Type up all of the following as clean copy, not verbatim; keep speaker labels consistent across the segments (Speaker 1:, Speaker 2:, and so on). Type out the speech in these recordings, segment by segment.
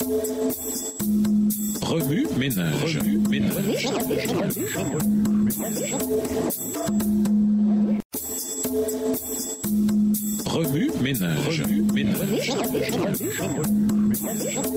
Speaker 1: Remue ménage. Remue ménage.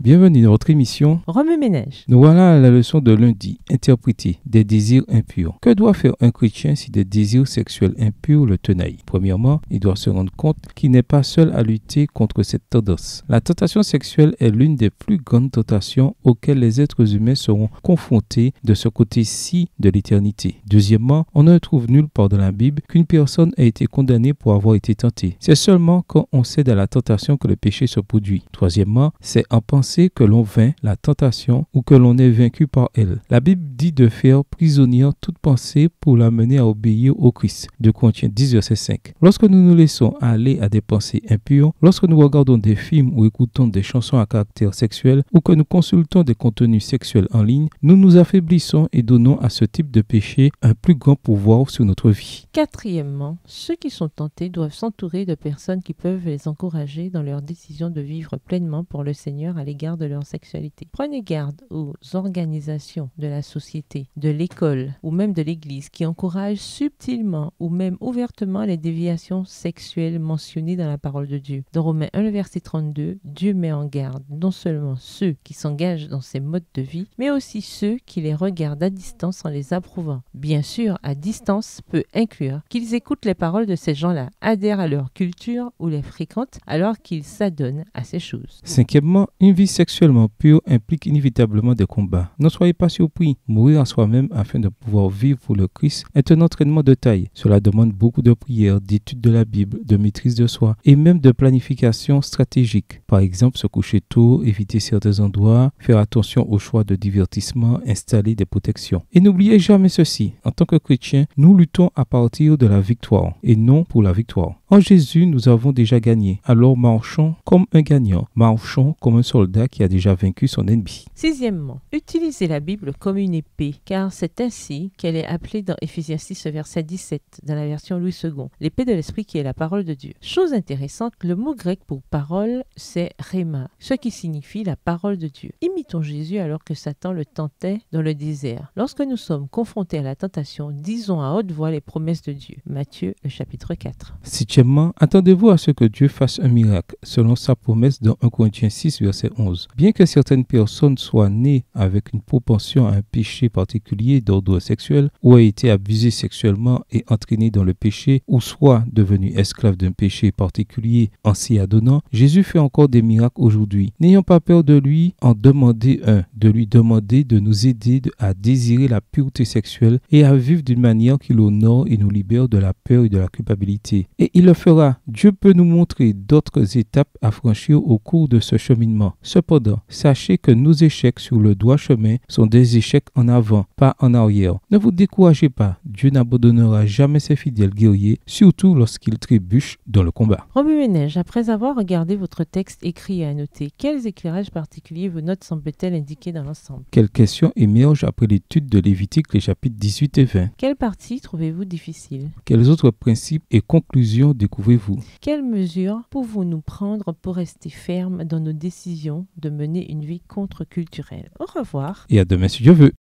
Speaker 2: Bienvenue dans votre émission
Speaker 3: Remue ménage.
Speaker 2: Nous voilà à la leçon de lundi, interpréter des désirs impurs. Que doit faire un chrétien si des désirs sexuels impurs le tenaillent? Premièrement, il doit se rendre compte qu'il n'est pas seul à lutter contre cette tendance. La tentation sexuelle est l'une des plus grandes tentations auxquelles les êtres humains seront confrontés de ce côté-ci de l'éternité. Deuxièmement, on ne trouve nulle part dans la Bible qu'une personne a été condamnée pour avoir été tentée. C'est seulement quand on cède à la tentation que le péché se produit. Troisièmement, c'est en pensée que l'on vainc la tentation ou que l'on est vaincu par elle. La Bible dit de faire prisonnière toute pensée pour la mener à obéir au Christ. 2 Corinthiens 10, verset 5. Lorsque nous nous laissons aller à des pensées impures, lorsque nous regardons des films ou écoutons des chansons à caractère sexuel ou que nous consultons des contenus sexuels en ligne, nous nous affaiblissons et donnons à ce type de péché un plus grand pouvoir sur notre vie.
Speaker 3: Quatrièmement, ceux qui sont tentés doivent s'entourer de personnes qui peuvent les encourager dans leur décision de vivre pleinement pour le Seigneur à l'égard de leur sexualité. Prenez garde aux organisations de la société, de l'école ou même de l'Église qui encouragent subtilement ou même ouvertement les déviations sexuelles mentionnées dans la parole de Dieu. Dans Romains 1, verset 32, Dieu met en garde non seulement ceux qui s'engagent dans ces modes de vie, mais aussi ceux qui les regardent à distance en les approuvant. Bien sûr, à distance peut inclure qu'ils écoutent les paroles de ces gens-là, adhèrent à leur culture ou les fréquentent alors qu'ils s'adonnent à ces choses.
Speaker 2: Cinquièmement, une vie sexuellement pure implique inévitablement des combats. Ne soyez pas surpris, mourir à soi-même afin de pouvoir vivre pour le Christ est un entraînement de taille. Cela demande beaucoup de prières, d'études de la Bible, de maîtrise de soi et même de planification stratégique. Par exemple, se coucher tôt, éviter certains endroits, faire attention aux choix de divertissement, installer des protections. Et n'oubliez jamais ceci, en tant que chrétiens, nous luttons à partir de la victoire et non pour la victoire. En Jésus, nous avons déjà gagné. Alors marchons comme un gagnant. Marchons comme un soldat qui a déjà vaincu son ennemi.
Speaker 3: Sixièmement, utilisez la Bible comme une épée, car c'est ainsi qu'elle est appelée dans Éphésiens 6, verset 17, dans la version Louis II. L'épée de l'esprit qui est la parole de Dieu. Chose intéressante, le mot grec pour parole, c'est rhéma, ce qui signifie la parole de Dieu. Imitons Jésus alors que Satan le tentait dans le désert. Lorsque nous sommes confrontés à la tentation, disons à haute voix les promesses de Dieu. Matthieu, le chapitre 4.
Speaker 2: Septièmement, attendez-vous à ce que Dieu fasse un miracle, selon sa promesse dans 1 Corinthiens 6, verset 11. Bien que certaines personnes soient nées avec une propension à un péché particulier d'ordre sexuel, ou aient été abusées sexuellement et entraînées dans le péché, ou soient devenues esclaves d'un péché particulier en s'y adonnant, Jésus fait encore des miracles aujourd'hui. N'ayons pas peur de lui en demander de lui demander de nous aider à désirer la pureté sexuelle et à vivre d'une manière qui l'honore et nous libère de la peur et de la culpabilité. Et il le fera. Dieu peut nous montrer d'autres étapes à franchir au cours de ce cheminement. Cependant, sachez que nos échecs sur le droit chemin sont des échecs en avant, pas en arrière. Ne vous découragez pas. Dieu n'abandonnera jamais ses fidèles guerriers, surtout lorsqu'ils trébuchent dans le combat.
Speaker 3: Remue ménage, après avoir regardé votre texte écrit et annoté, quels éclairages particuliers vos notes semblent-elles indiquer dans l'ensemble?
Speaker 2: Quelles questions émergent après l'étude de Lévitique, les chapitres 18 et 20?
Speaker 3: Quelle partie trouvez-vous difficile?
Speaker 2: Quels autres principes et conclusions découvrez-vous?
Speaker 3: Quelles mesures pouvons-nous prendre pour rester fermes dans nos décisions de mener une vie contre-culturelle? Au revoir.
Speaker 2: Et à demain si Dieu veut.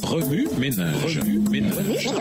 Speaker 1: Remue ménage. Remue ménage.